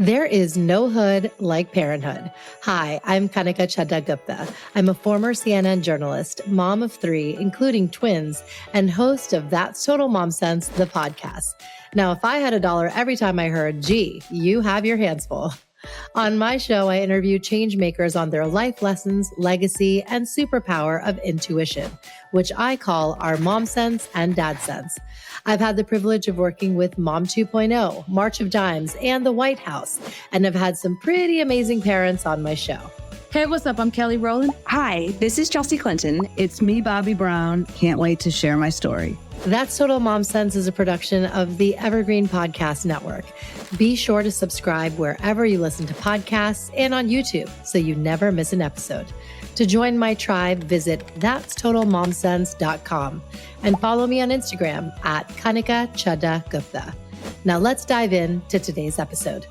There is no hood like parenthood. Hi, I'm Kanika Chadda Gupta. I'm a former CNN journalist, mom of 3, including twins, and host of That's Total Mom Sense, the podcast. Now, if I had $1 every time I heard, gee, you have your hands full. On my show, I interview change makers on their life lessons, legacy, and superpower of intuition, which I call our mom sense and dad sense. I've had the privilege of working with Mom 2.0, March of Dimes, and the White House, and have had some pretty amazing parents on my show. Hey, what's up? I'm Kelly Rowland. Hi, this is Chelsea Clinton. It's me, Bobby Brown. Can't wait to share my story. That's Total Mom Sense is a production of the Evergreen Podcast Network. Be sure to subscribe wherever you listen to podcasts and on YouTube so you never miss an episode. To join my tribe, visit that'stotalmomsense.com and follow me on Instagram at Kanika Chadda Gupta. Now let's dive into today's episode.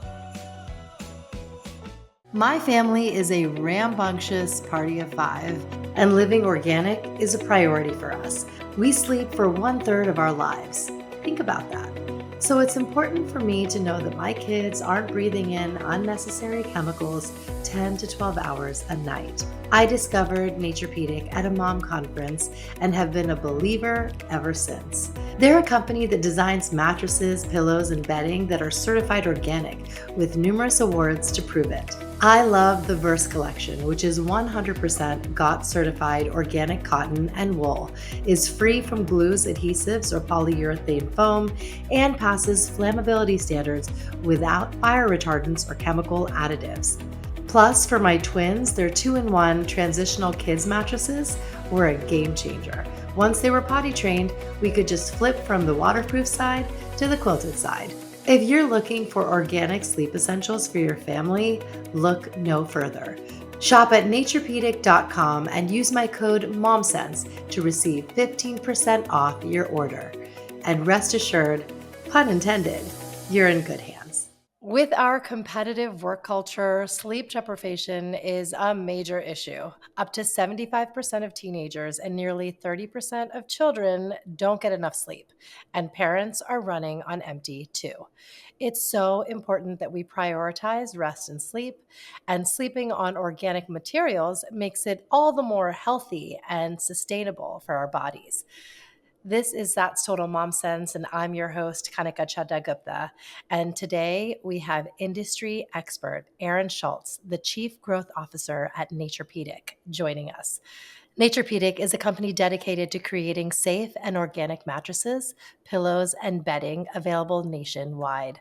My family is a rambunctious party of 5, and living organic is a priority for us. We sleep for 1/3 of our lives. Think about that. So it's important for me to know that my kids aren't breathing in unnecessary chemicals 10 to 12 hours a night. I discovered Naturepedic at a mom conference and have been a believer ever since. They're a company that designs mattresses, pillows, and bedding that are certified organic with numerous awards to prove it. I love the Verse collection, which is 100% GOTS certified organic cotton and wool, is free from glues, adhesives, or polyurethane foam, and passes flammability standards without fire retardants or chemical additives. Plus, for my twins, their 2-in-1 transitional kids mattresses were a game changer. Once they were potty trained, we could just flip from the waterproof side to the quilted side. If you're looking for organic sleep essentials for your family, look no further. Shop at naturepedic.com and use my code MOMSENSE to receive 15% off your order. And rest assured, pun intended, you're in good hands. With our competitive work culture, sleep deprivation is a major issue. Up to 75% of teenagers and nearly 30% of children don't get enough sleep, and parents are running on empty too. It's so important that we prioritize rest and sleep, and sleeping on organic materials makes it all the more healthy and sustainable for our bodies. This is That's Total Mom Sense, and I'm your host, Kanika Chadda Gupta. And today we have industry expert Arin Shultz, the Chief Growth Officer at Naturepedic, joining us. Naturepedic is a company dedicated to creating safe and organic mattresses, pillows, and bedding available nationwide.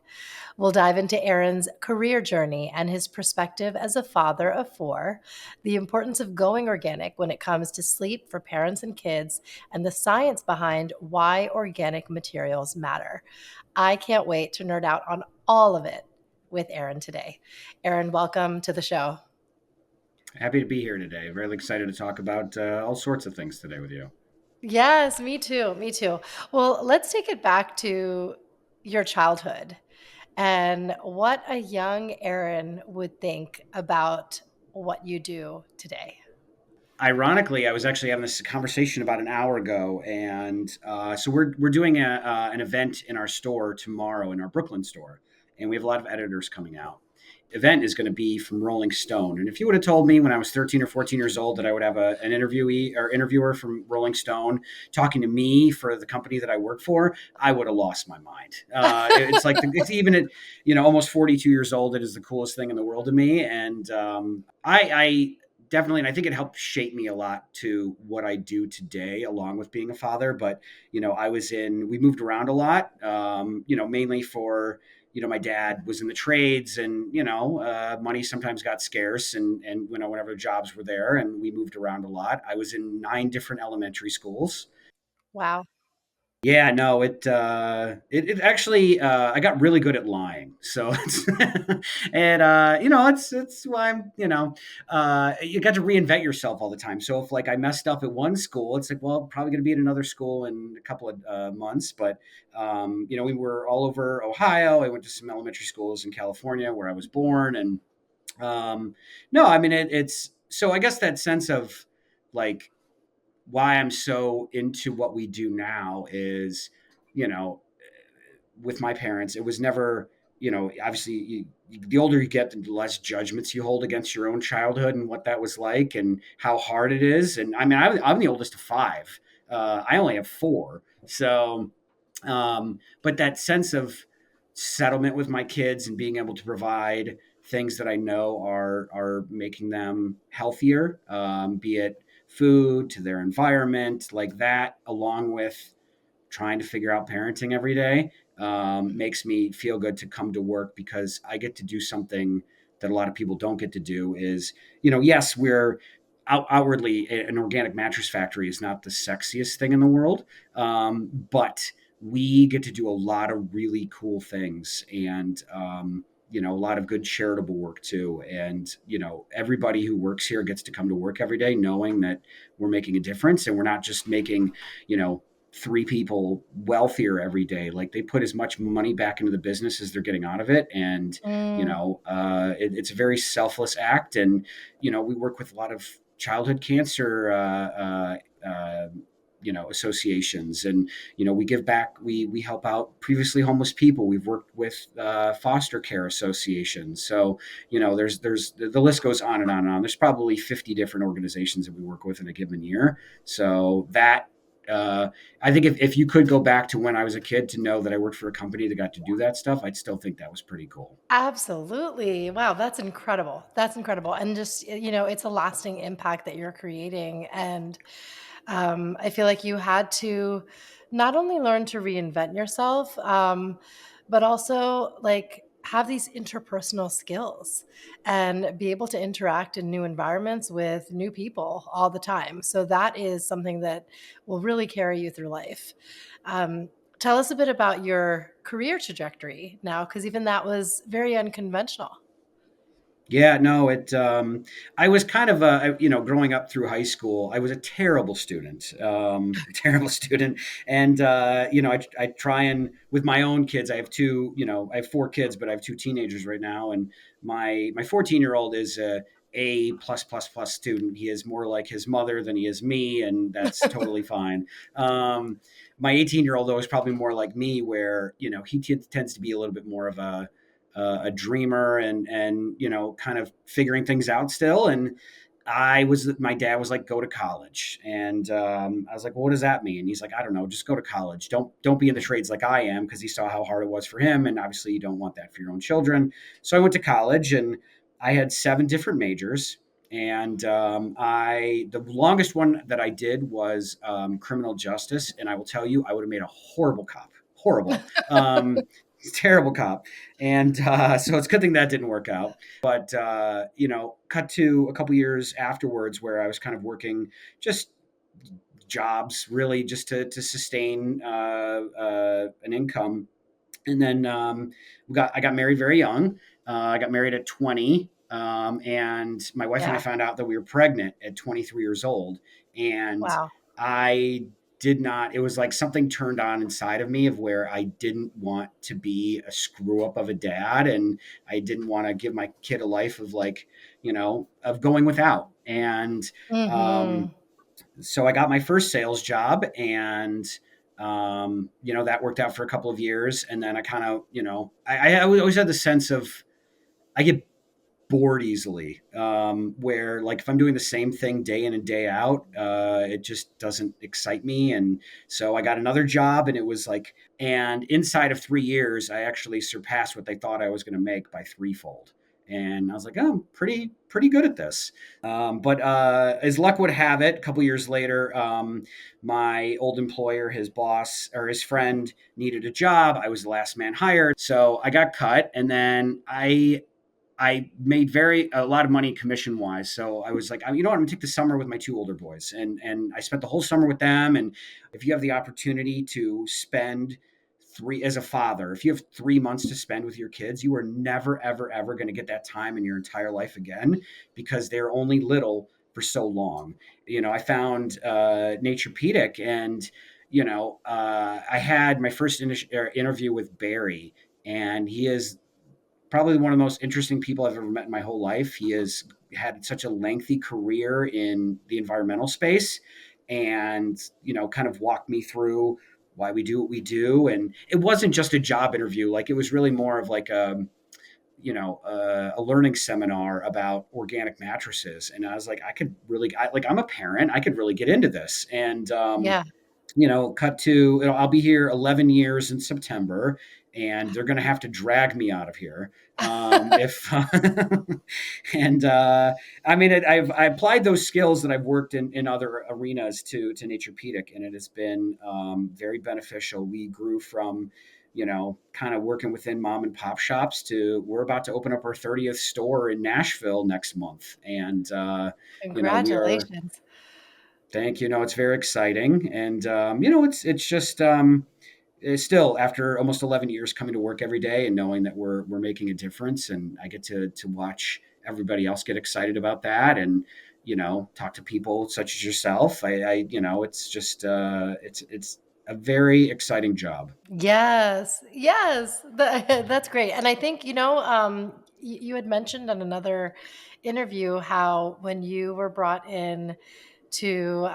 We'll dive into Arin's career journey and his perspective as a father of 4, the importance of going organic when it comes to sleep for parents and kids, and the science behind why organic materials matter. I can't wait to nerd out on all of it with Arin today. Arin, welcome to the show. Happy to be here today. Very excited to talk about all sorts of things today with you. Yes, me too. Me too. Well, let's take it back to your childhood and what a young Arin would think about what you do today. Ironically, I was actually having this conversation about an hour ago, and so we're doing an event in our store tomorrow in our Brooklyn store, and we have a lot of editors coming out. Event is going to be from Rolling Stone. And if you would have told me when I was 13 or 14 years old that I would have an interviewer from Rolling Stone talking to me for the company that I work for, I would have lost my mind. It's like, it's even at, almost 42 years old, it is the coolest thing in the world to me. And I definitely, and I think it helped shape me a lot to what I do today, along with being a father. But, we moved around a lot, mainly for, my dad was in the trades, and, money sometimes got scarce, and whenever jobs were there, and we moved around a lot. I was in 9 different elementary schools. Wow. Yeah, no, it actually, I got really good at lying. So it's, and, it's why I'm, you got to reinvent yourself all the time. So if like I messed up at one school, it's like, well, probably going to be at another school in a couple of months. But, we were all over Ohio. I went to some elementary schools in California where I was born. And, no, I mean, it's, so I guess that sense of like, why I'm so into what we do now is, with my parents, it was never obviously the older you get, the less judgments you hold against your own childhood and what that was like and how hard it is. And I mean, I'm the oldest of five. I only have four. So, but that sense of settlement with my kids and being able to provide things that I know are making them healthier, be it food to their environment, like that, along with trying to figure out parenting every day, makes me feel good to come to work because I get to do something that a lot of people don't get to do. Is, yes, we're outwardly an organic mattress factory is not the sexiest thing in the world, but we get to do a lot of really cool things, and a lot of good charitable work too. And everybody who works here gets to come to work every day knowing that we're making a difference, and we're not just making three people wealthier every day. Like, they put as much money back into the business as they're getting out of it. And, Mm. it's a very selfless act. And, we work with a lot of childhood cancer, associations, and we give back. We help out previously homeless people. We've worked with foster care associations. So there's the list goes on and on and on. There's probably 50 different organizations that we work with in a given year. So that, I think if you could go back to when I was a kid to know that I worked for a company that got to do that stuff, I'd still think that was pretty cool. Absolutely. Wow, that's incredible. That's incredible. And just, it's a lasting impact that you're creating. And I feel like you had to not only learn to reinvent yourself, but also like have these interpersonal skills and be able to interact in new environments with new people all the time. So that is something that will really carry you through life. Um, Tell us a bit about your career trajectory now, because even that was very unconventional. Yeah, no, I was kind of, growing up through high school, I was a terrible student, terrible student. And, I try and, with my own kids, I have two, I have four kids, but I have two teenagers right now. And my 14-year-old is a plus plus plus student. He is more like his mother than he is me, and that's totally fine. My 18-year-old, though, is probably more like me, where, he tends to be a little bit more of a dreamer, and kind of figuring things out still. And my dad was like, go to college. And I was like, well, what does that mean? And he's like, I don't know, just go to college. Don't be in the trades like I am, because he saw how hard it was for him, and obviously you don't want that for your own children. So I went to college, and I had 7 different majors. And I the longest one that I did was criminal justice, and I will tell you, I would have made a horrible cop. Horrible. Terrible cop. And so it's a good thing that didn't work out. But, cut to a couple years afterwards, where I was kind of working just jobs, really just to sustain an income. And then I got married very young. I got married at 20. And my wife and I Yeah. found out that we were pregnant at 23 years old. And Wow. I did not, it was like something turned on inside of me, of where I didn't want to be a screw up of a dad. And I didn't want to give my kid a life of, like, of going without. And Hmm. um, so I got my first sales job, and that worked out for a couple of years. And then I kind of, I always had the sense of, I get bored easily, where, like, if I'm doing the same thing day in and day out, it just doesn't excite me. And so I got another job, and it was like, and inside of 3 years, I actually surpassed what they thought I was going to make by threefold. And I was like, oh, I'm pretty good at this. But as luck would have it, a couple years later, my old employer, his boss or his friend, needed a job. I was the last man hired, so I got cut. And then I made a lot of money commission wise. So I was like, you know what, I'm gonna take the summer with my two older boys. And I spent the whole summer with them. And if you have the opportunity to spend as a father, if you have 3 months to spend with your kids, you are never, ever, ever going to get that time in your entire life again, because they're only little for so long. I found Naturepedic, and I had my first interview with Barry, and he is probably one of the most interesting people I've ever met in my whole life. He has had such a lengthy career in the environmental space, and kind of walked me through why we do what we do. And it wasn't just a job interview. Like, it was really more of like a learning seminar about organic mattresses. And I was like, I'm a parent, I could really get into this. And Yeah. cut to, I'll be here 11 years in September, and they're going to have to drag me out of here. If and I mean, I applied those skills that I've worked in other arenas to Naturepedic, and it has been very beneficial. We grew from, kind of working within mom and pop shops to we're about to open up our 30th store in Nashville next month, and we are. Congratulations. Thank you. No, it's very exciting, and it's just it's still after almost 11 years coming to work every day and knowing that we're making a difference, and I get to watch everybody else get excited about that, and talk to people such as yourself. It's just it's a very exciting job. Yes, yes, that's great. And I think, you had mentioned on another interview how when you were brought in to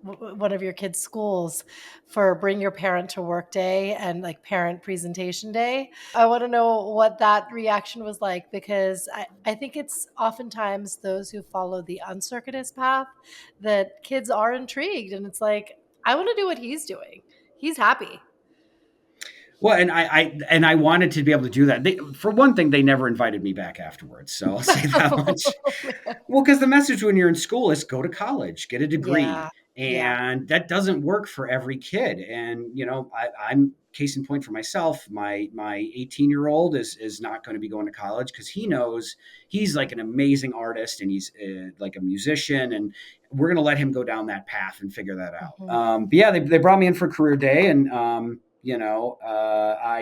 one of your kids' schools for Bring Your Parent to Work Day and like parent presentation day, I want to know what that reaction was like, because I think it's oftentimes those who follow the uncircuitous path that kids are intrigued. And it's like, I want to do what he's doing. He's happy. Well, and I wanted to be able to do that. For one thing, they never invited me back afterwards, so I'll say that much. Oh, man. Well, because the message when you're in school is go to college, get a degree. Yeah. Yeah. And that doesn't work for every kid. And, I'm case in point for myself. My 18-year-old is not going to be going to college because he knows he's like an amazing artist, and he's like a musician. And we're going to let him go down that path and figure that out. Mhm. But yeah, they brought me in for career day, and, I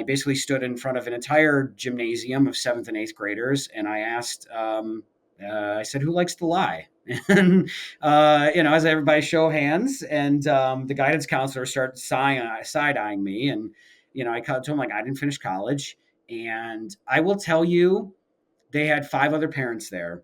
basically stood in front of an entire gymnasium of seventh and eighth graders, and I asked, I said, "Who likes to lie?" And as everybody show of hands, and the guidance counselor started side eyeing me, and I told him, like, I didn't finish college, and I will tell you, they had 5 other parents there,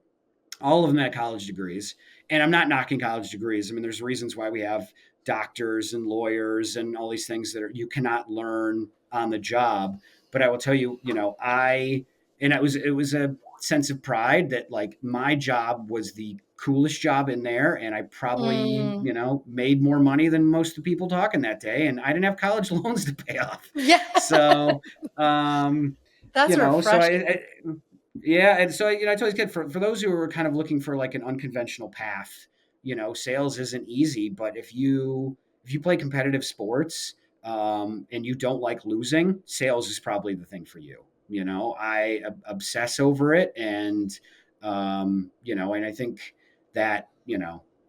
all of them had college degrees. And I'm not knocking college degrees. I mean, there's reasons why we have doctors and lawyers and all these things that you cannot learn on the job. But I will tell you, and it was a sense of pride that, like, my job was the coolest job in there, and I probably Mm. made more money than most of the people talking that day, and I didn't have college loans to pay off. Yeah. So um That's so refreshing. yeah, and so I told these kids, for those who are kind of looking for like an unconventional path, sales isn't easy, but if you play competitive sports, and you don't like losing, sales is probably the thing for you. I obsess over it, and I think that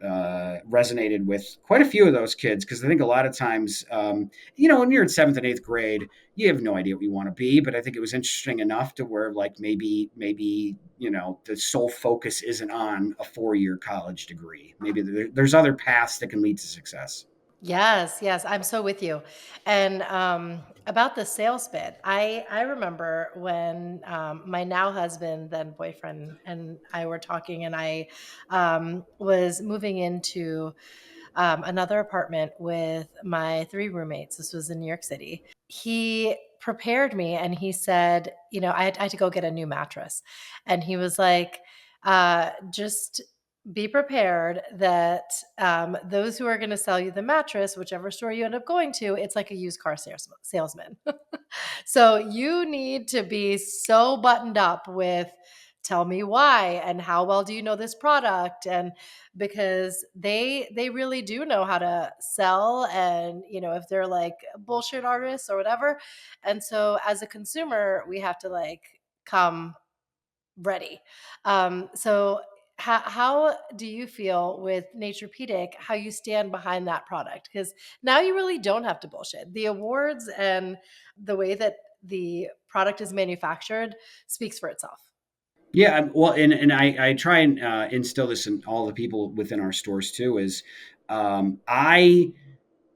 resonated with quite a few of those kids, because I think a lot of times, when you're in seventh and eighth grade, you have no idea what you want to be. But I think it was interesting enough to where, like, maybe the sole focus isn't on a 4-year college degree. Maybe there's other paths that can lead to success. Yes, yes, I'm so with you. And about the sales bit, I remember when my now husband, then boyfriend, and I were talking, and I was moving into another apartment with my 3 roommates. This was in New York City. He prepared me, and he said, I had to go get a new mattress. And he was like, just be prepared that those who are going to sell you the mattress, whichever store you end up going to, it's like a used car salesman. So you need to be so buttoned up with, tell me why and how well do you know this product, and because they really do know how to sell, and if they're like bullshit artists or whatever. And so as a consumer, we have to like come ready. So how do you feel with Naturepedic, how you stand behind that product? Because now you really don't have to bullshit. The awards and the way that the product is manufactured speaks for itself. Yeah, well, and I try and instill this in all the people within our stores too. Is I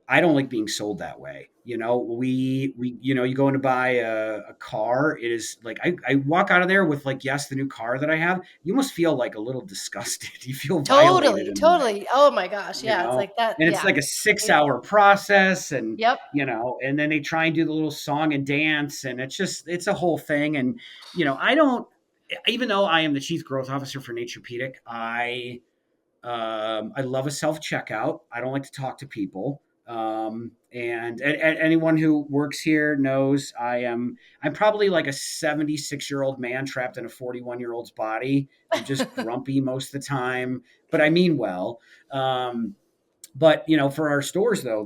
don't like being sold that way. You go in to buy a car. It is like I walk out of there with like, yes, the new car that I have. You almost feel like a little disgusted. You feel violated Totally, in a way, totally. Oh my gosh, you yeah, it's know, like that, and it's yeah. like a Painful. 6 hour process, and Yep. and then they try and do the little song and dance, and it's a whole thing. And I don't, even though I am the chief growth officer for Naturepedic, I love a self checkout. I don't like to talk to people. And anyone who works here knows I'm probably like a 76-year-old man trapped in a 41-year-old's body. I'm just grumpy most of the time, but I mean well. But for our stores though,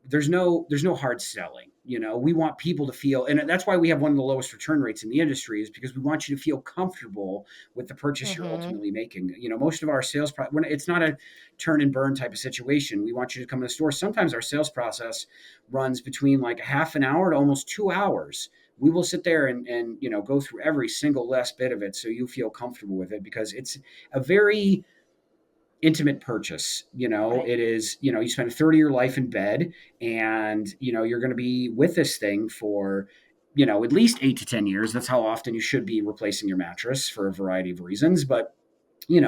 there's no hard selling. We want people to feel, and that's why we have one of the lowest return rates in the industry, is because we want you to feel comfortable with the purchase you're Mhm. ultimately making. Most of our sales when it's not a turn and burn type of situation. We want you to come to the store. Sometimes our sales process runs between like a half an hour to almost 2 hours. We will sit there and go through every single last bit of it so you feel comfortable with it, because it's a very intimate purchase. Right. It is, you spend a third of your life in bed, and you're going to be with this thing for at least 8 to 10 years. That's how often you should be replacing your mattress, for a variety of reasons. But we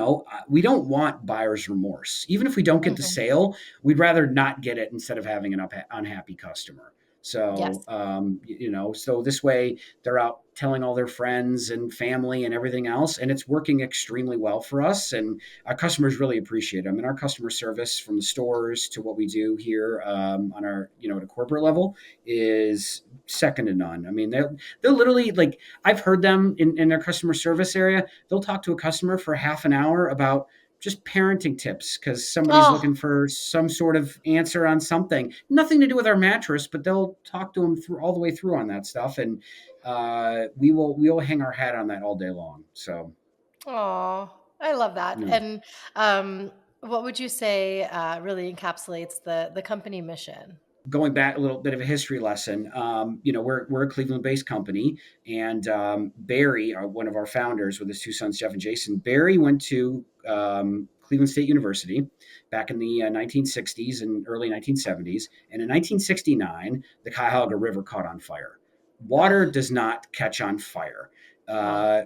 don't want buyer's remorse. Even if we don't get the Mhm. sale, we'd rather not get it instead of having an unhappy customer. Yes. So this way they're out telling all their friends and family and everything else, and it's working extremely well for us. And our customers really appreciate it. I mean, our customer service, from the stores to what we do here on our, at a corporate level, is second to none. I mean, they'll literally, like, I've heard them in their customer service area. They'll talk to a customer for half an hour about just parenting tips because somebody's Oh, looking for some sort of answer on something, nothing to do with our mattress, but they'll talk to them through all the way through on that stuff. And we will hang our hat on that all day long. So, oh, I love that. no. And what would you say really encapsulates the company mission? Going back, a little bit of a history lesson. We're a Cleveland-based company, and Barry, one of our founders, with his two sons, Jeff and Jason. Barry went to Cleveland State University back in the 1960s and early 1970s, and in 1969, the Cuyahoga River caught on fire. Ugh. Water does not catch on fire. Oh. Uh,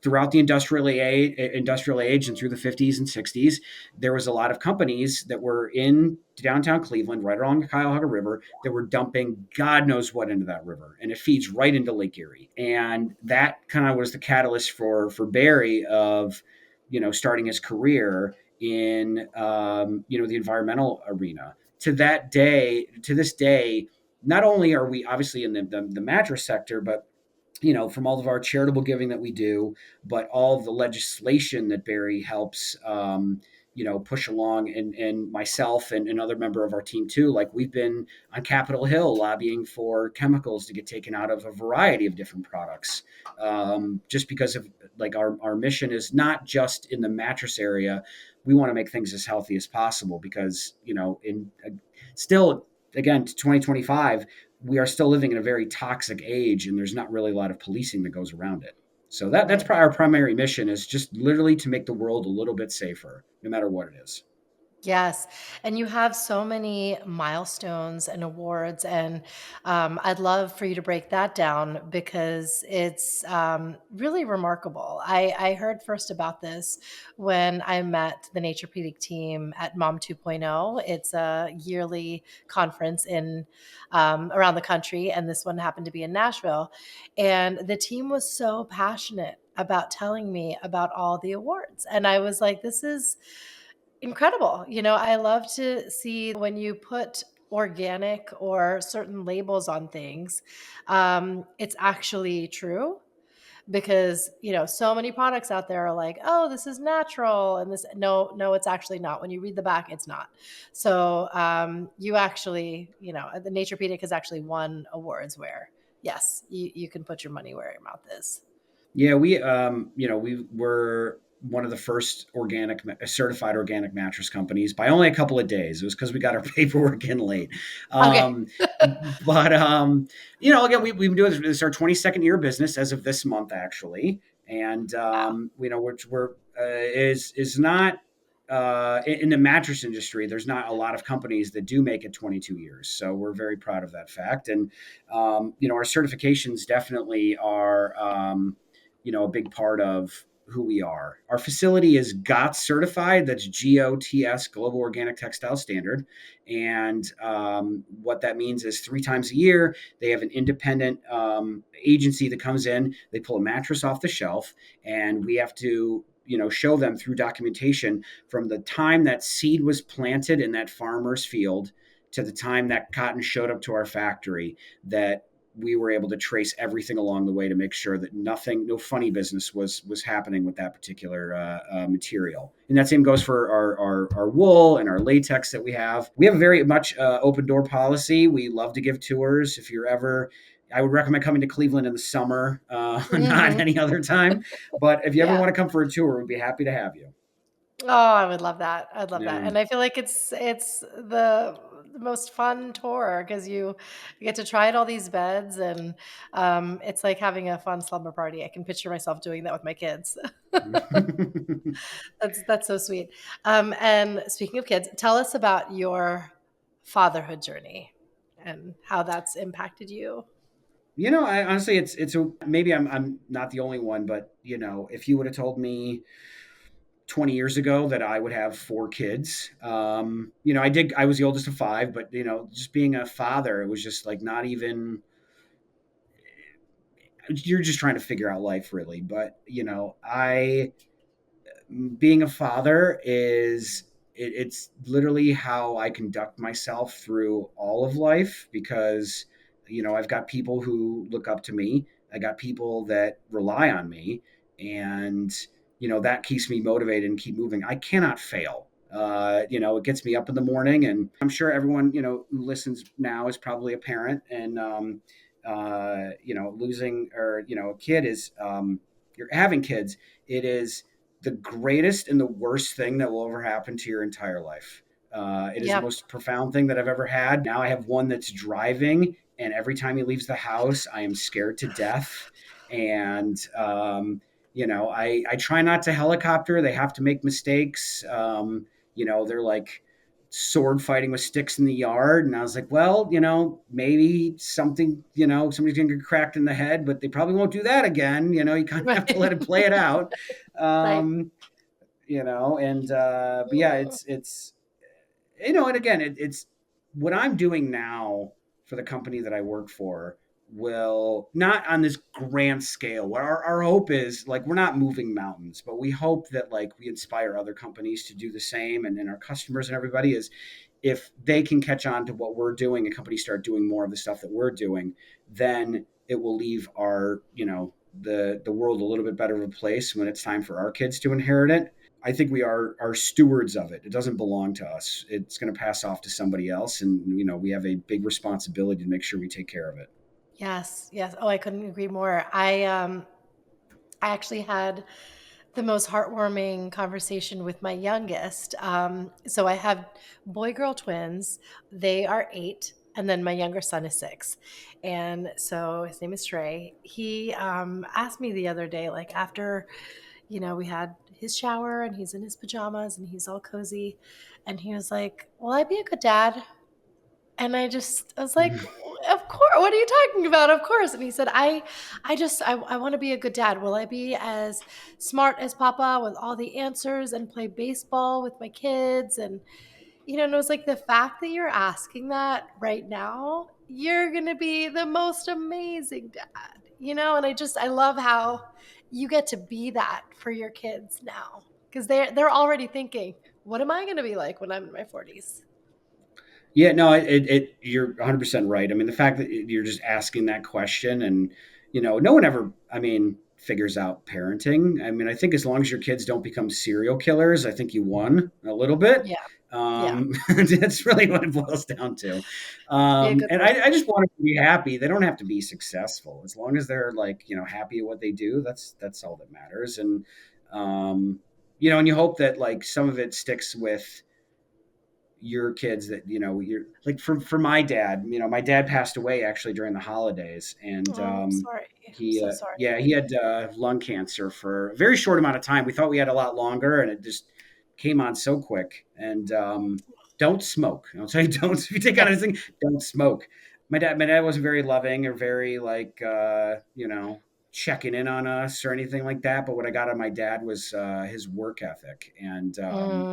Throughout the industrial age and through the 50s and 60s, there was a lot of companies that were in downtown Cleveland, right along the Cuyahoga River, that were dumping God knows what into that river, and it feeds right into Lake Erie. And that kind of was the catalyst for Barry of starting his career in the environmental arena. To this day, not only are we obviously in the mattress sector, but from all of our charitable giving that we do, but all of the legislation that Barry helps, push along, and myself and another member of our team too. Like, we've been on Capitol Hill lobbying for chemicals to get taken out of a variety of different products, just because of, like, our mission is not just in the mattress area. We want to make things as healthy as possible, because in still, again, to 2025, we are still living in a very toxic age, and there's not really a lot of policing that goes around it. So that's Right. probably our primary mission, is just literally to make the world a little bit safer, no matter what it is. Yes, and you have so many milestones and awards, and I'd love for you to break that down because it's really remarkable. I heard first about this when I met the Naturepedic team at Mom 2.0. It's a yearly conference in around the country, and this one happened to be in Nashville. And the team was so passionate about telling me about all the awards, and I was like, "This is." Incredible. I love to see when you put organic or certain labels on things, it's actually true because, so many products out there are like, oh, this is natural. And this, no, no, it's actually not. When you read the back, it's not. So you actually, the Naturepedic has actually won awards where, yes, you can put your money where your mouth is. Yeah, we were one of the first certified organic mattress companies by only a couple of days. It was because we got our paperwork in late. Okay. Um, but again, we've been doing this. This is our 22nd year of business as of this month, actually, and Wow. which we're is not. in the mattress industry, there's not a lot of companies that do make it 22 years. So we're very proud of that fact. And, our certifications definitely are, a big part of who we are. Our facility is GOTS certified. That's GOTS, Global Organic Textile Standard. And what that means is 3 times a year, they have an independent agency that comes in, they pull a mattress off the shelf, and we have to show them through documentation from the time that seed was planted in that farmer's field to the time that cotton showed up to our factory, that we were able to trace everything along the way to make sure that no funny business was happening with that particular material. And that same goes for our wool and our latex that we have. We have a very much open door policy. We love to give tours. If you're ever, I would recommend coming to Cleveland in the summer, not any other time. But if you ever Yeah. want to come for a tour, we'd be happy to have you. Oh, I would love that. I'd love that. Yeah. And I feel like it's the most fun tour because you get to try out all these beds, and it's like having a fun slumber party. I can picture myself doing that with my kids. That's so sweet. And speaking of kids, tell us about your fatherhood journey and how that's impacted you. I honestly, maybe I'm not the only one, but if you would have told me 20 years ago that I would have 4 kids, I was the oldest of 5, but just being a father, it was just like not even. You're just trying to figure out life, really. But I being a father it's literally how I conduct myself through all of life, because I've got people who look up to me, I got people that rely on me, and that keeps me motivated and keep moving. I cannot fail. It gets me up in the morning, and I'm sure everyone who listens now is probably a parent, and losing or a kid is you're having kids. It is the greatest and the worst thing that will ever happen to your entire life. It is the Yep. most profound thing that I've ever had. Now I have one that's driving, and every time he leaves the house, I am scared to death. And I try not to helicopter. They have to make mistakes. They're like sword fighting with sticks in the yard, and I was like, well, maybe somebody's gonna get cracked in the head, but they probably won't do that again. You kind of have to let it play it out. Right. um and but yeah, it's and again, it's what I'm doing now for the company that I work for will not on this grand scale. What our hope is, like, we're not moving mountains, but we hope that, like, we inspire other companies to do the same, and then our customers and everybody is, if they can catch on to what we're doing and companies start doing more of the stuff that we're doing, then it will leave our the world a little bit better of a place when it's time for our kids to inherit it. I think we are stewards of it. It doesn't belong to us. It's going to pass off to somebody else, and we have a big responsibility to make sure we take care of it. Yes, yes. Oh, I couldn't agree more. I actually had the most heartwarming conversation with my youngest. So I have boy girl twins. They are 8, and then my younger son is 6. And so his name is Trey. He asked me the other day, like after we had his shower and he's in his pajamas and he's all cozy, and he was like, "Will I be a good dad?" And I was like, "Of course. What are you talking about? Of course." And he said, I want to be a good dad. Will I be as smart as Papa with all the answers and play baseball with my kids?" And it was like, the fact that you're asking that right now, you're going to be the most amazing dad. And I love how you get to be that for your kids now, because they're already thinking, what am I going to be like when I'm in my 40s? Yeah, no, you're 100% right. I mean, the fact that you're just asking that question, and no one ever, I mean, figures out parenting. I mean, I think as long as your kids don't become serial killers, I think you won a little bit. Yeah. Yeah. That's really what it boils down to. Be a good And person. I just want them to be happy. They don't have to be successful. As long as they're, like, happy at what they do, that's all that matters. And and you hope that, like, some of it sticks with your kids, that you're like, for my dad passed away actually during the holidays, and Oh, I'm sorry. I'm he so sorry. yeah, he had lung cancer for a very short amount of time. We thought we had a lot longer, and it just came on so quick. And don't smoke. I'll tell you, don't, if you take on Yes. anything, don't smoke. My dad wasn't very loving or very like, checking in on us or anything like that. But what I got on my dad was his work ethic. And, Mm,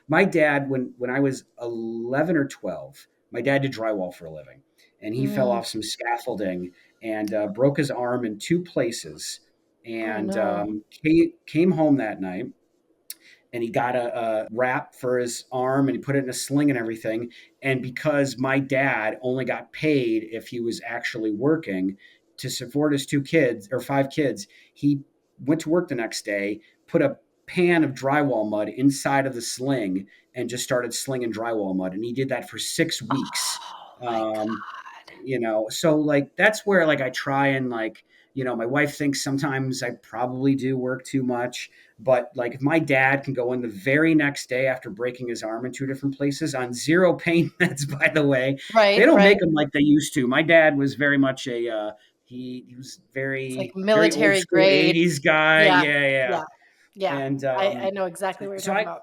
my dad, when I was 11 or 12, my dad did drywall for a living, and he fell mm. off some scaffolding and broke his arm in two places, Oh and no. came home that night, and he got a wrap for his arm, and he put it in a sling and everything. And because my dad only got paid if he was actually working to support his two kids or five kids, he went to work the next day, put a pan of drywall mud inside of the sling, and just started slinging drywall mud. And he did that for 6 weeks. Oh my Um, God. so like that's where like I try and like, my wife thinks sometimes I probably do work too much, but like if my dad can go in the very next day after breaking his arm in two different places on zero pain meds, by the way, they Right, don't right. make them like they used to. My dad was very much he was It's like very old military school grade. 80s guy. Yeah, Yeah, yeah. yeah, yeah. And I know exactly what you're so talking about.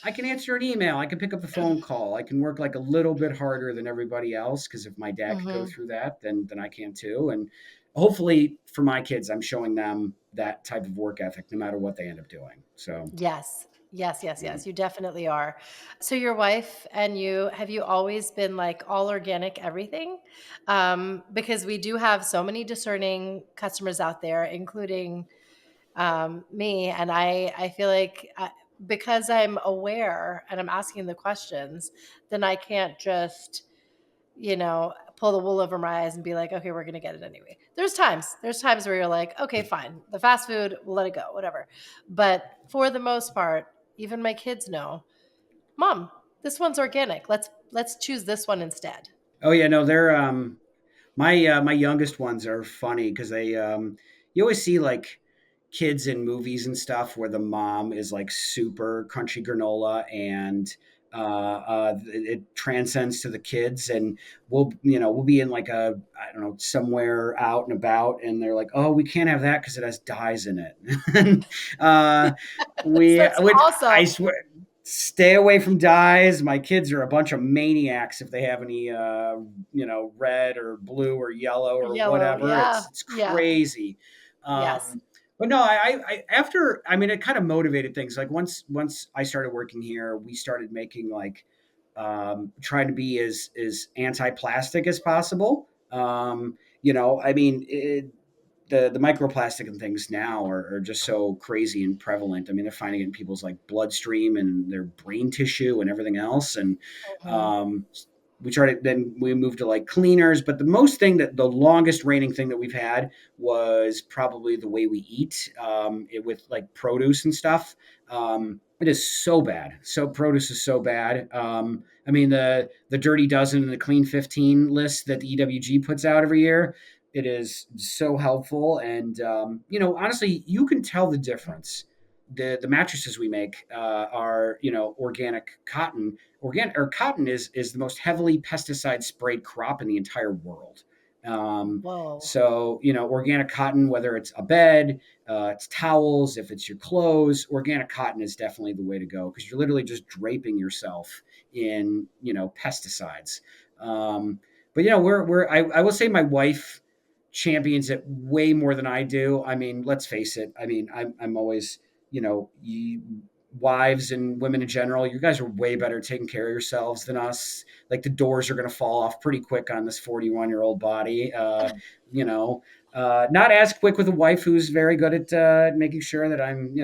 I can answer an email. I can pick up the phone call. I can work like a little bit harder than everybody else because if my dad could go Hmm. through that, then I can too. And hopefully for my kids, I'm showing them that type of work ethic no matter what they end up doing. So Yes. Yes, yes, yeah. yes. You definitely are. So your wife and you, have you always been like all organic everything? Because we do have so many discerning customers out there, including me, and I feel like because I'm aware and I'm asking the questions, then I can't just pull the wool over my eyes and be like, okay, we're going to get it anyway. There's times where you're like, okay, fine. The fast food, we'll let it go, whatever. But for the most part, even my kids know, Mom, this one's organic. Let's choose this one instead. Oh yeah, no, they're my youngest ones are funny because they you always see like kids in movies and stuff where the mom is like super crunchy granola and it transcends to the kids, and we'll be in like a I don't know somewhere out and about, and they're like, oh, we can't have that because it has dyes in it. And, we That's would awesome. I swear stay away from dyes. My kids are a bunch of maniacs if they have any red or blue or yellow or Yellow. whatever. Yeah. It's Yeah. crazy. Yes. But no, I after I mean it kind of motivated things. Like once I started working here, we started making like trying to be as anti-plastic as possible. I mean the microplastic and things now are just so crazy and prevalent. I mean, they're finding it in people's like bloodstream and their brain tissue and everything else. And Mhm. um, then we moved to like cleaners. But the longest reigning thing that we've had was probably the way we eat with like produce and stuff. It is so bad. So produce is so bad. I mean, the Dirty Dozen and the Clean 15 list that the EWG puts out every year, it is so helpful, and honestly, you can tell the difference. The mattresses we make are organic cotton. Organic or cotton is the most heavily pesticide sprayed crop in the entire world. Um, Whoa. so organic cotton, whether it's a bed, it's towels, if it's your clothes, organic cotton is definitely the way to go because you're literally just draping yourself in pesticides. Um, but I will say my wife champions it way more than I do. I mean, let's face it. I mean, I'm always, wives and women in general, you guys are way better taking care of yourselves than us. Like the doors are going to fall off pretty quick on this 41-year-old body. You know, not as quick with a wife who's very good at making sure that I'm,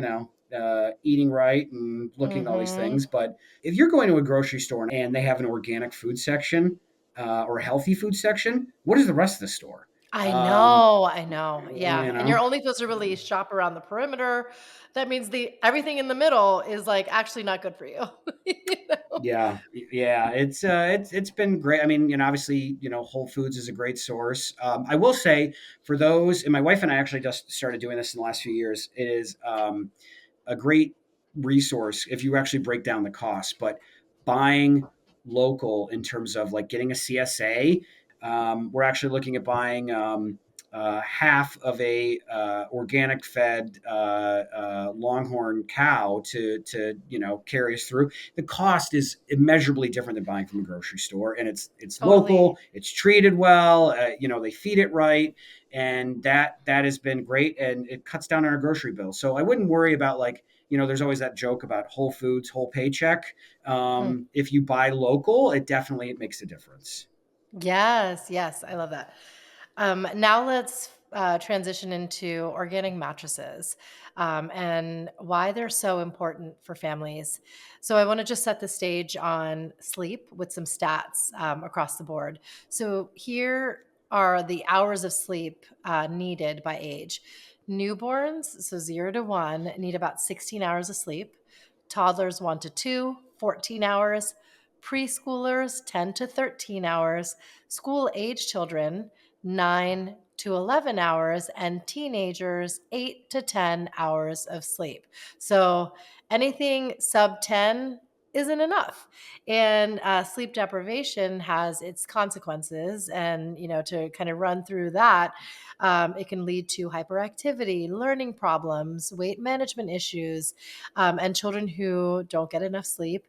eating right and looking at all these Hmm. things. But if you're going to a grocery store and they have an organic food section or a healthy food section, what is the rest of the store? I Um, know, I know. Yeah, you and you're know, only supposed to really shop around the perimeter. That means the everything in the middle is, like, actually not good for you. You know? yeah, yeah, it's been great. I mean, obviously, Whole Foods is a great source. I will say for those, and my wife and I actually just started doing this in the last few years. It is a great resource if you actually break down the cost. But buying local in terms of like getting a CSA, we're actually looking at buying half of a organic fed longhorn cow to carry us through. The cost is immeasurably different than buying from a grocery store, and it's Totally. local, it's treated well, they feed it right, and that has been great, and it cuts down on our grocery bill. So I wouldn't worry about, like, there's always that joke about Whole Foods, whole paycheck. Hmm. If you buy local, it makes a difference. Yes, yes, I love that. Now let's transition into organic mattresses and why they're so important for families. So I want to just set the stage on sleep with some stats across the board. So here are the hours of sleep needed by age. Newborns, so 0 to 1, need about 16 hours of sleep. Toddlers 1 to 2, 14 hours. Preschoolers 10 to 13 hours. School age children 9 to 11 hours, and teenagers 8 to 10 hours of sleep. So anything sub 10 isn't enough. And sleep deprivation has its consequences. And, to kind of run through that, it can lead to hyperactivity, learning problems, weight management issues, and children who don't get enough sleep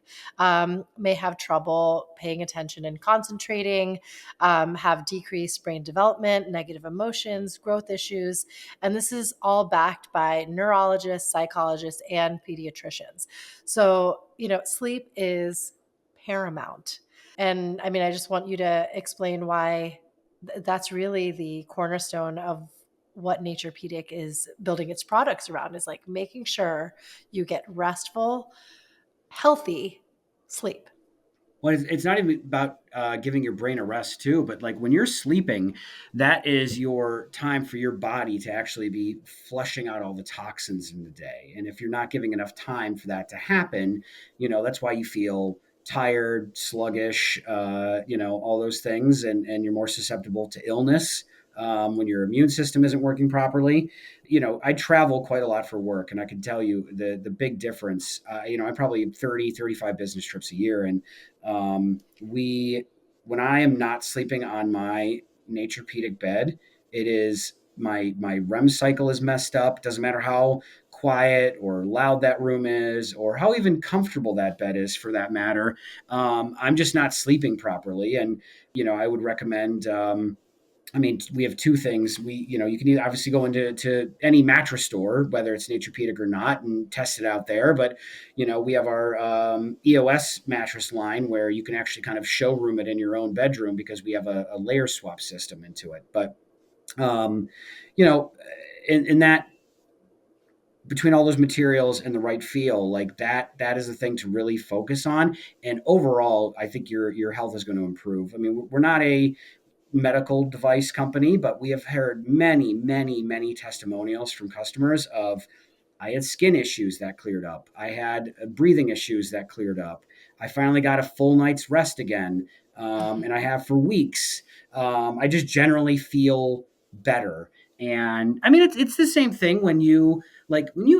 may have trouble paying attention and concentrating, have decreased brain development, negative emotions, growth issues. And this is all backed by neurologists, psychologists, and pediatricians. So, sleep is paramount. And I mean, I just want you to explain why that's really the cornerstone of what Naturepedic is building its products around, is like making sure you get restful, healthy sleep. Well, it's not even about giving your brain a rest too, but like when you're sleeping, that is your time for your body to actually be flushing out all the toxins in the day. And if you're not giving enough time for that to happen, that's why you feel tired, sluggish, all those things, and you're more susceptible to illness when your immune system isn't working properly. I travel quite a lot for work, and I can tell you the big difference. I probably 35 business trips a year, and we when I am not sleeping on my Naturepedic bed, it is my REM cycle is messed up. It doesn't matter how quiet or loud that room is, or how even comfortable that bed is, for that matter. I'm just not sleeping properly, and I would recommend. I mean, we have two things. You can either obviously go into any mattress store, whether it's Naturepedic or not, and test it out there. But we have our EOS mattress line where you can actually kind of showroom it in your own bedroom, because we have a layer swap system into it. But um, you know, in that, between all those materials and the right feel, like that is the thing to really focus on. And overall, I think your health is going to improve. I mean, we're not a medical device company, but we have heard many, many, many testimonials from customers of, I had skin issues that cleared up. I had breathing issues that cleared up. I finally got a full night's rest again, and I have for weeks. I just generally feel better. And I mean, it's the same thing when you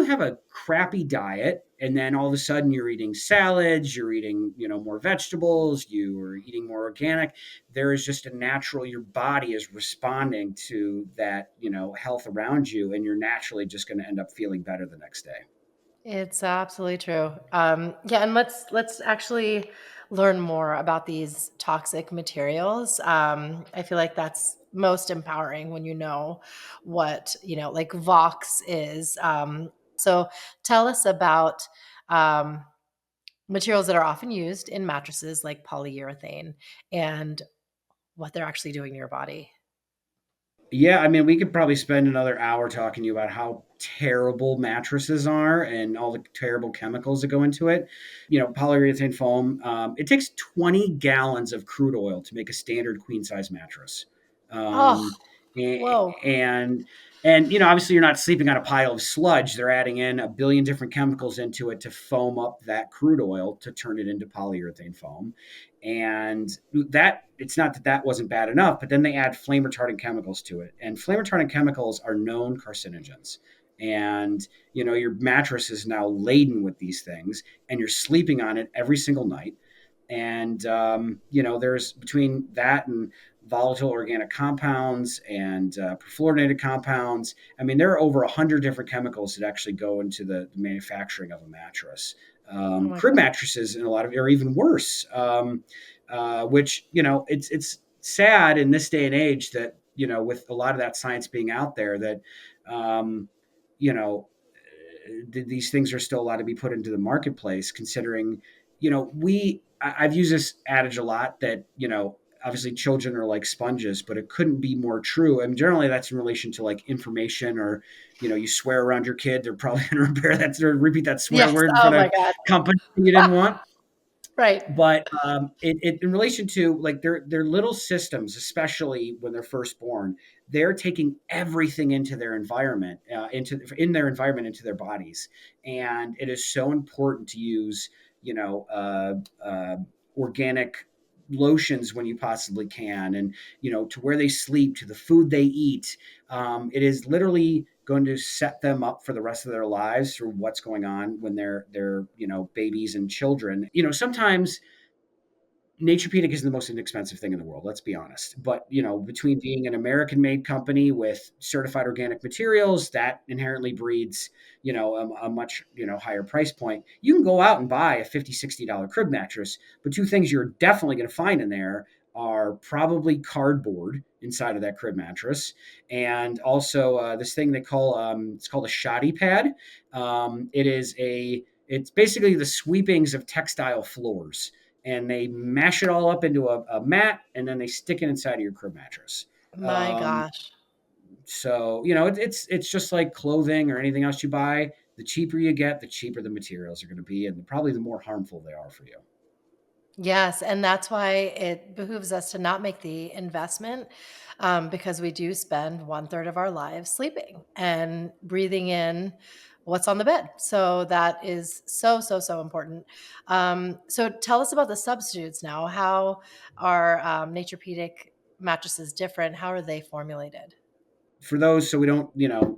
have a crappy diet, and then all of a sudden you're eating salads, you're eating more vegetables, you are eating more organic. There is just a natural, your body is responding to that health around you, and you're naturally just going to end up feeling better the next day. It's absolutely true. Yeah, and let's actually learn more about these toxic materials. I feel like that's most empowering when you know what like Vox is. So tell us about um, materials that are often used in mattresses, like polyurethane, and what they're actually doing to your body. Yeah, I mean, we could probably spend another hour talking to you about how terrible mattresses are and all the terrible chemicals that go into it. Polyurethane foam, it takes 20 gallons of crude oil to make a standard queen size mattress. Oh, Um, whoa. and, obviously you're not sleeping on a pile of sludge. They're adding in a billion different chemicals into it to foam up that crude oil to turn it into polyurethane foam. And that, it's not that wasn't bad enough, but then they add flame retardant chemicals to it, and flame retardant chemicals are known carcinogens. And your mattress is now laden with these things, and you're sleeping on it every single night. And there's between that and volatile organic compounds and perfluorinated compounds. I mean, there are over 100 different chemicals that actually go into the manufacturing of a mattress. Oh my Crib God. mattresses, in a lot of are even worse. Which it's sad in this day and age that with a lot of that science being out there that um, you know these things are still allowed to be put into the marketplace, considering I've used this adage a lot that obviously children are like sponges, but it couldn't be more true. I mean, generally that's in relation to like information, or you swear around your kid, they're probably going to repair that or repeat that swear Yes. word in Oh front my of God. company you didn't want. Right. But in relation to like their little systems, especially when they're first born, they're taking everything into their environment, into their bodies, and it is so important to use organic lotions when you possibly can, and to where they sleep, to the food they eat. It is literally going to set them up for the rest of their lives through what's going on when they're babies and children. Sometimes Naturepedic isn't the most inexpensive thing in the world, let's be honest. But, between being an American made company with certified organic materials, that inherently breeds, a much, higher price point. You can go out and buy a $50, $60 crib mattress, but two things you're definitely going to find in there are probably cardboard inside of that crib mattress, and also this thing they call it's called a shoddy pad. It's basically the sweepings of textile floors, and they mash it all up into a mat, and then they stick it inside of your crib mattress. My Um, gosh. so it's just like clothing or anything else you buy. The cheaper you get, the cheaper the materials are going to be, and probably the more harmful they are for you. Yes, and that's why it behooves us to not make the investment, because we do spend one third of our lives sleeping and breathing in what's on the bed. So that is so, so, so important. So tell us about the substitutes now. How are Naturepedic mattresses different? How are they formulated? For those, so we don't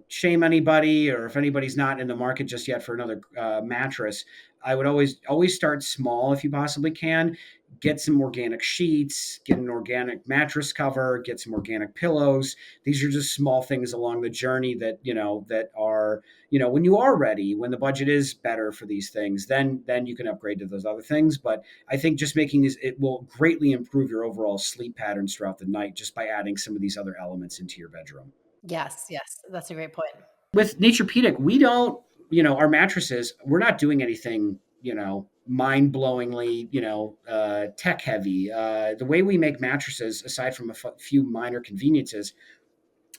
shame anybody, or if anybody's not in the market just yet for another mattress, I would always start small if you possibly can. Get some organic sheets, get an organic mattress cover, get some organic pillows. These are just small things along the journey that that are when you are ready, when the budget is better for these things, then you can upgrade to those other things. But I think just making these, it will greatly improve your overall sleep patterns throughout the night just by adding some of these other elements into your bedroom. Yes, yes, that's a great point. With Naturepedic, we don't, our mattresses, we're not doing anything, mind blowingly, tech heavy. The way we make mattresses, aside from a few minor conveniences,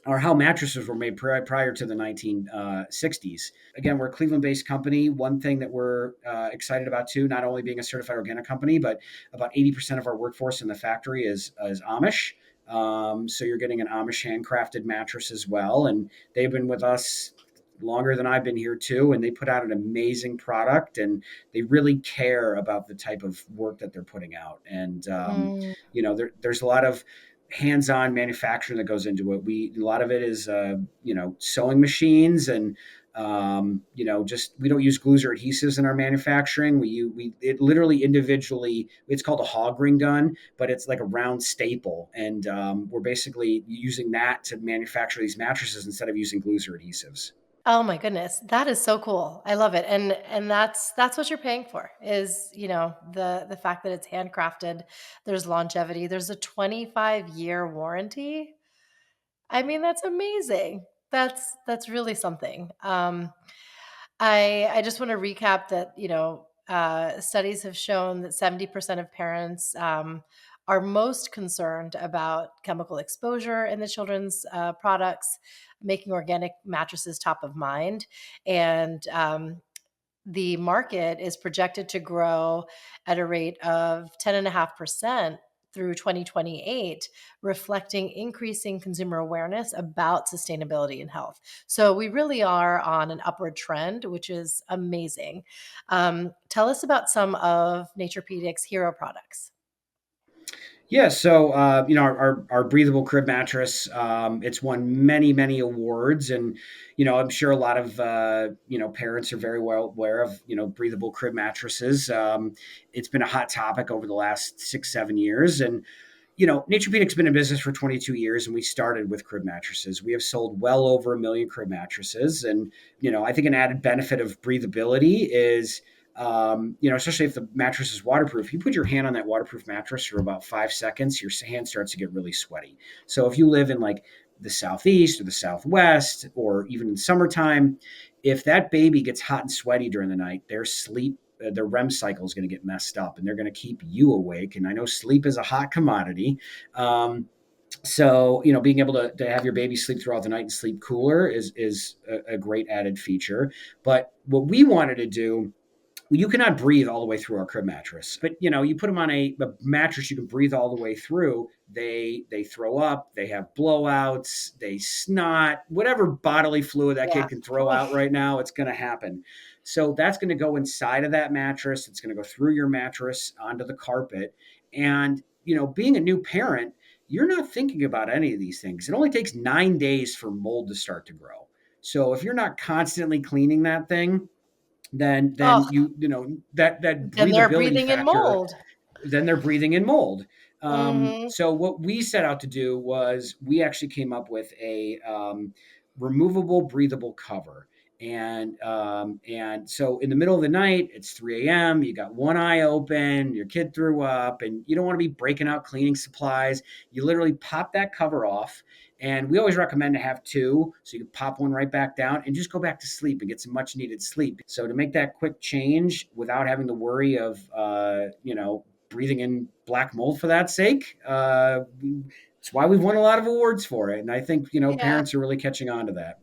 are how mattresses were made prior to the 1960s. Again, we're a Cleveland-based company. One thing that we're excited about too, not only being a certified organic company, but about 80% of our workforce in the factory is Amish. So you're getting an Amish handcrafted mattress as well, and they've been with us longer than I've been here too, and they put out an amazing product, and they really care about the type of work that they're putting out. And Mm. there's a lot of hands-on manufacturing that goes into it. A lot of it is sewing machines, and just we don't use glues or adhesives in our manufacturing. We it literally individually, it's called a hog ring gun, but it's like a round staple, and we're basically using that to manufacture these mattresses instead of using glues or adhesives. Oh my goodness, that is so cool. I love it. And that's what you're paying for is, the fact that it's handcrafted, there's longevity, there's a 25-year warranty. I mean, that's amazing. That's really something. I just want to recap that, studies have shown that 70% of parents are most concerned about chemical exposure in the children's products, making organic mattresses top of mind. And the market is projected to grow at a rate of 10.5% through 2028, reflecting increasing consumer awareness about sustainability and health. So we really are on an upward trend, which is amazing. Tell us about some of Naturepedic's hero products. Yeah, so our breathable crib mattress, it's won many awards, and I'm sure a lot of parents are very well aware of breathable crib mattresses. It's been a hot topic over the last 6 7 years, and Naturepedic's been in business for 22 years, and we started with crib mattresses. We have sold well over 1 million crib mattresses, and I think an added benefit of breathability is, especially if the mattress is waterproof. You put your hand on that waterproof mattress for about 5 seconds, your hand starts to get really sweaty. So if you live in like the southeast or the southwest, or even in summertime, if that baby gets hot and sweaty during the night, their REM cycle is going to get messed up, and they're going to keep you awake. And I know sleep is a hot commodity. So being able to have your baby sleep throughout the night and sleep cooler is a great added feature. But what we wanted to do, you cannot breathe all the way through our crib mattress, but you put them on a mattress you can breathe all the way through. They throw up, they have blowouts, they snot, whatever bodily fluid that Yeah. kid can throw out right now, it's going to happen. So that's going to go inside of that mattress. It's going to go through your mattress onto the carpet. And being a new parent, you're not thinking about any of these things. It only takes 9 days for mold to start to grow. So if you're not constantly cleaning that thing, then Oh, that and they're breathability breathing in factor, mold. then they're breathing in mold. Hmm. So what we set out to do was we actually came up with a removable breathable cover. And so in the middle of the night, it's 3 a.m., you got one eye open, your kid threw up, and you don't want to be breaking out cleaning supplies. You literally pop that cover off. And we always recommend to have two, so you can pop one right back down and just go back to sleep and get some much needed sleep. So to make that quick change without having to worry of, breathing in black mold for that sake, it's why we've won a lot of awards for it. And I think, Yeah. parents are really catching on to that.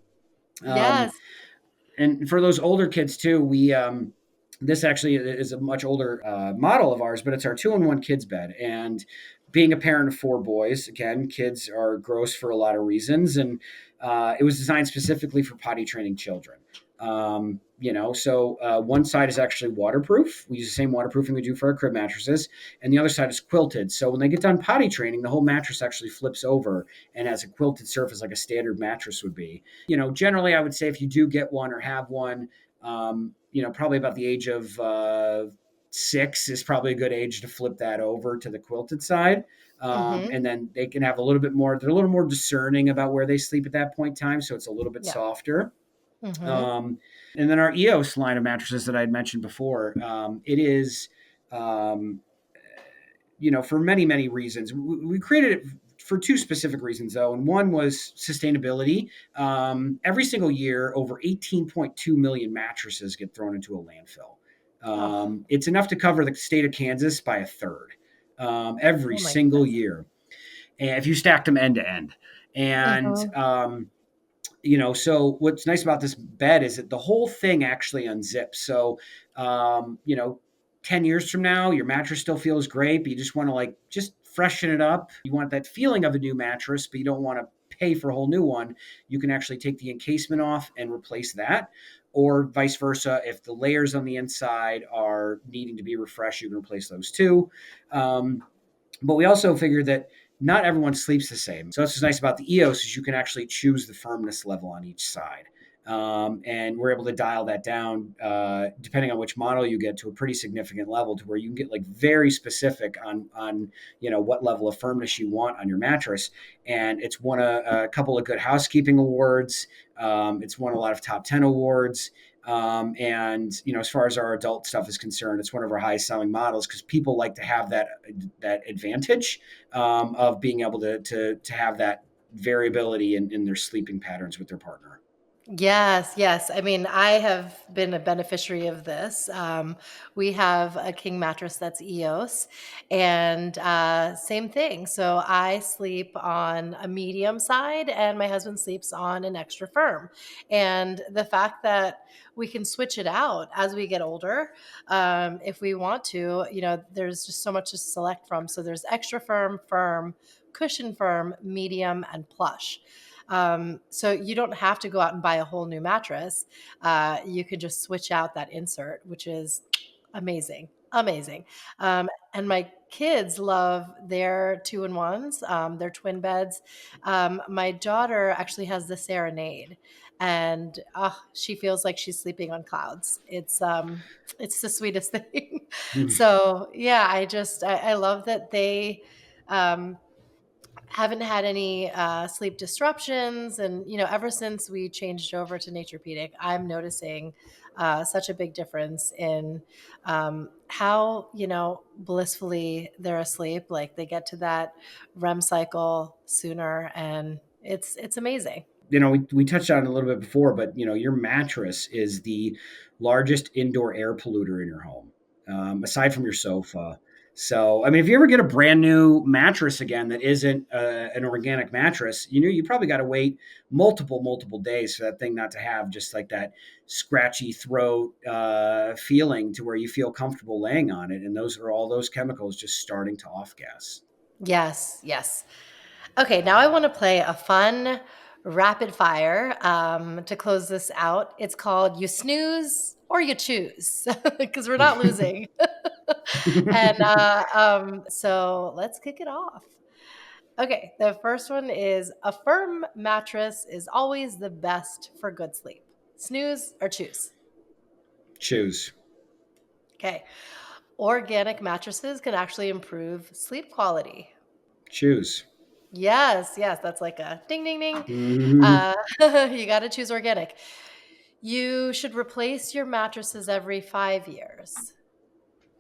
Um, Yes. and for those older kids too, we this actually is a much older model of ours, but it's our 2-in-1 kids bed. And being a parent of 4 boys, again, kids are gross for a lot of reasons, and it was designed specifically for potty training children. So one side is actually waterproof. We use the same waterproofing we do for our crib mattresses, and the other side is quilted. So when they get done potty training, the whole mattress actually flips over and has a quilted surface like a standard mattress would be. Generally, I would say if you do get one or have one, probably about the age of 6 is probably a good age to flip that over to the quilted side. Hmm. And then they can have a little bit more, they're a little more discerning about where they sleep at that point in time. So it's a little bit Yeah. softer. Hmm. Um, and then our EOS line of mattresses that I had mentioned before, it is, um, for many, many reasons. We created it for 2 specific reasons, though. And one was sustainability. Every single year, over 18.2 million mattresses get thrown into a landfill. Oh, It's enough to cover the state of Kansas by a third every oh my single goodness. year. And if you stacked them end to end. And Hmm. so what's nice about this bed is that the whole thing actually unzips. So, um, you know, 10 years from now, your mattress still feels great, but you just want to just freshen it up. You want that feeling of a new mattress, but you don't want to pay for a whole new one. You can actually take the encasement off and replace that. Or vice versa, if the layers on the inside are needing to be refreshed, you can replace those too. Um, but we also figured that not everyone sleeps the same. So that's what's nice about the EOS is you can actually choose the firmness level on each side. And we're able to dial that down depending on which model you get to a pretty significant level to where you can get very specific on what level of firmness you want on your mattress. And it's won a couple of good housekeeping awards. It's won a lot of top 10 awards. And as far as our adult stuff is concerned, it's one of our highest selling models because people like to have that advantage of being able to have that variability in their sleeping patterns with their partner. Yes, yes. I mean, I have been a beneficiary of this. We have a king mattress that's EOS, and same thing. So I sleep on a medium side, and my husband sleeps on an extra firm. And the fact that we can switch it out as we get older, if we want to, there's just so much to select from. So there's extra firm, firm, cushion firm, medium, and plush. So you don't have to go out and buy a whole new mattress. You could just switch out that insert, which is amazing. Amazing. And my kids love their 2-in-1s, their twin beds. My daughter actually has the Serenade, and she feels like she's sleeping on clouds. It's the sweetest thing. So yeah, I love that they Haven't had any sleep disruptions. And, ever since we changed over to Naturepedic, I'm noticing such a big difference in how, blissfully they're asleep. Like they get to that REM cycle sooner, and it's amazing. We touched on it a little bit before, but your mattress is the largest indoor air polluter in your home, aside from your sofa. So, I mean, if you ever get a brand new mattress again that isn't an organic mattress, you probably got to wait multiple days for that thing not to have just like that scratchy throat feeling to where you feel comfortable laying on it. And those are all those chemicals just starting to off gas. Yes, yes. Okay, now I want to play a fun rapid fire to close this out. It's called You Snooze or You Choose because we're not losing. And so let's kick it off. Okay, the first one is a firm mattress is always the best for good sleep. Snooze or choose? Choose. Okay, organic mattresses can actually improve sleep quality. Choose. Yes, yes, that's like a ding, ding, ding. Mhm. Uh, you got to choose organic. You should replace your mattresses every 5 years.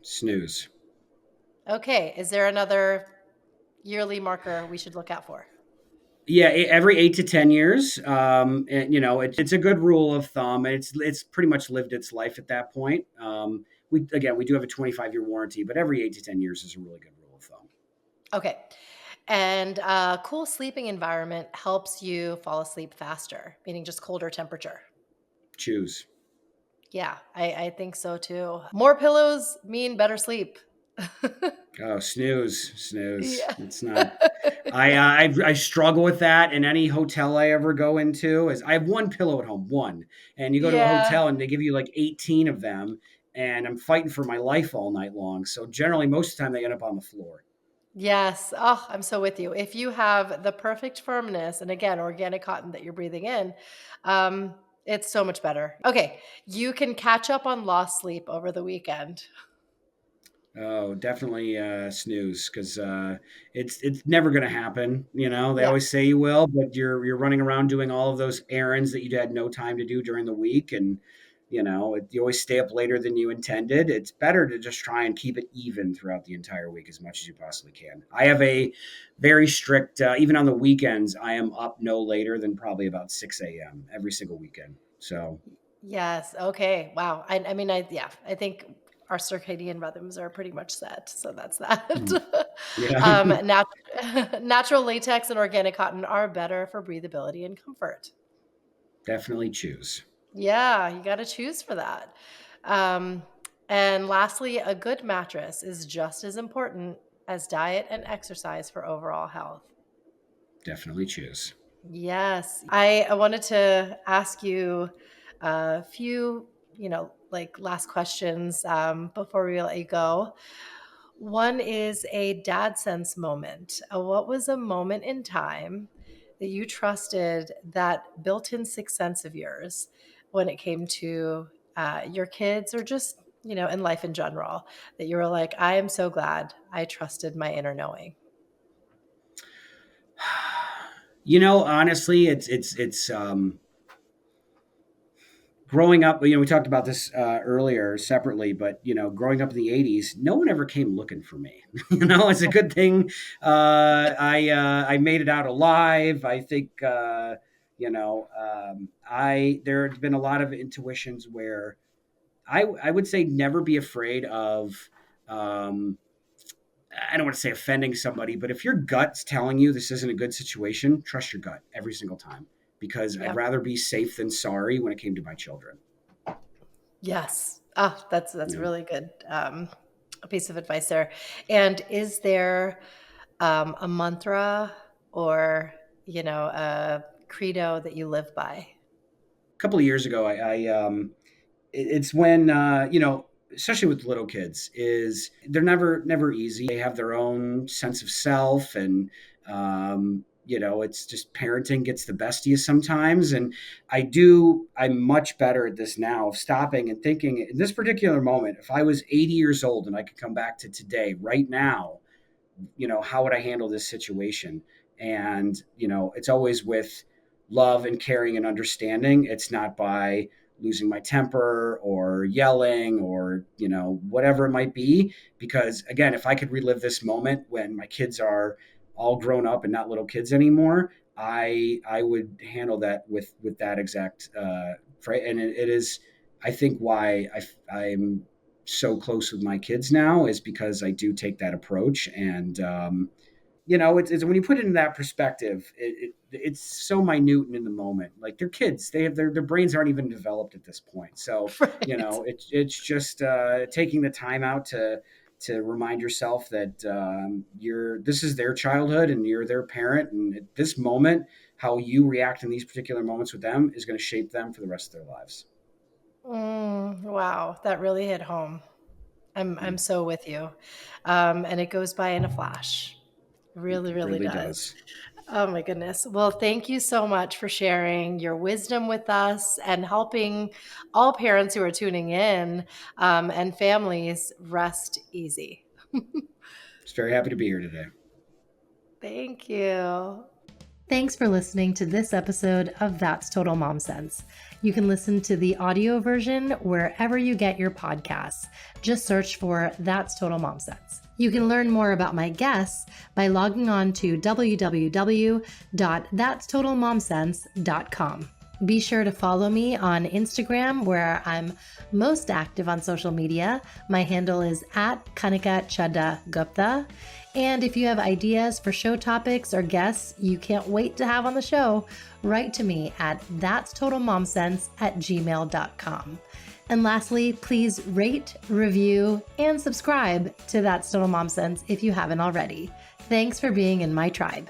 Snooze. Okay, is there another yearly marker we should look out for? Yeah, every 8 to 10 years, and it's a good rule of thumb, and it's pretty much lived its life at that point. We do have a 25-year warranty, but every 8 to 10 years is a really good rule of thumb. Okay. And a cool sleeping environment helps you fall asleep faster, meaning just colder temperature. Choose. Yeah, I think so too. More pillows mean better sleep. Oh, snooze. Yeah. It's not. I struggle with that in any hotel I ever go into. Is I have one pillow at home, one, and you go to a Yeah. hotel and they give you like 18 of them, and I'm fighting for my life all night long. So generally, most of the time they end up on the floor. Yes. Oh, I'm so with you. If you have the perfect firmness, and again, organic cotton that you're breathing in, it's so much better. Okay. You can catch up on lost sleep over the weekend. Oh, definitely snooze because it's never going to happen. They Yeah. always say you will, but you're running around doing all of those errands that you had no time to do during the week, and you always stay up later than you intended. It's better to just try and keep it even throughout the entire week as much as you possibly can. I have a very strict, even on the weekends, I am up no later than probably about 6 a.m. every single weekend. So Yes. Okay. Wow. I mean, yeah, I think our circadian rhythms are pretty much set. So that's that. mm, yeah, Natural latex and organic cotton are better for breathability and comfort. definitely choose. Yeah, you got to choose for that. Um, and lastly, a good mattress is just as important as diet and exercise for overall health. Definitely choose. Yes. I wanted to ask you a few, like last questions before we let you go. One is a dad sense moment. What was a moment in time that you trusted that built in sixth sense of yours when it came to your kids or just, in life in general, that you were like, I am so glad I trusted my inner knowing? Honestly, it's growing up. We talked about this earlier separately, but growing up in the '80s, no one ever came looking for me. It's a good thing. I made it out alive. I think I there have been a lot of intuitions where I would say never be afraid of. Um, I don't want to say offending somebody, but if your gut's telling you this isn't a good situation, trust your gut every single time because I'd Yeah. rather be safe than sorry when it came to my children. Yes. Oh, that's You know, really good. A piece of advice there. And is there a mantra or a credo that you live by? a couple of years ago, it's when especially with little kids, is they're never easy. They have their own sense of self, and it's just parenting gets the best of you sometimes. And I'm much better at this now of stopping and thinking in this particular moment, if I was 80 years old and I could come back to today right now, how would I handle this situation? And, it's always with love and caring and understanding. It's not by losing my temper or yelling or, whatever it might be. Because again, if I could relive this moment when my kids are all grown up and not little kids anymore, I would handle that with that exact and it is, I think, why I'm so close with my kids now is because I do take that approach. And it's when you put it in that perspective, it's so minute and in the moment. Like they're kids, they have their brains aren't even developed at this point. So Right. it's just taking the time out to remind yourself that this is their childhood and you're their parent, and at this moment, how you react in these particular moments with them is going to shape them for the rest of their lives. Wow, that really hit home. I'm so with you. And it goes by in a flash. Really, It really really does. does. Oh my goodness. Well, thank you so much for sharing your wisdom with us and helping all parents who are tuning in, and families rest easy. Just very happy to be here today. Thank you. Thanks for listening to this episode of That's Total Mom Sense. You can listen to the audio version wherever you get your podcasts. Just search for That's Total Mom Sense. You can learn more about my guests by logging on to www.thatstotalmomsense.com. Be sure to follow me on Instagram, where I'm most active on social media. My handle is @Kanika Chadda Gupta. And if you have ideas for show topics or guests you can't wait to have on the show, write to me at thatstotalmomsense@gmail.com. And lastly, please rate, review, and subscribe to That's Total Mom Sense if you haven't already. Thanks for being in my tribe.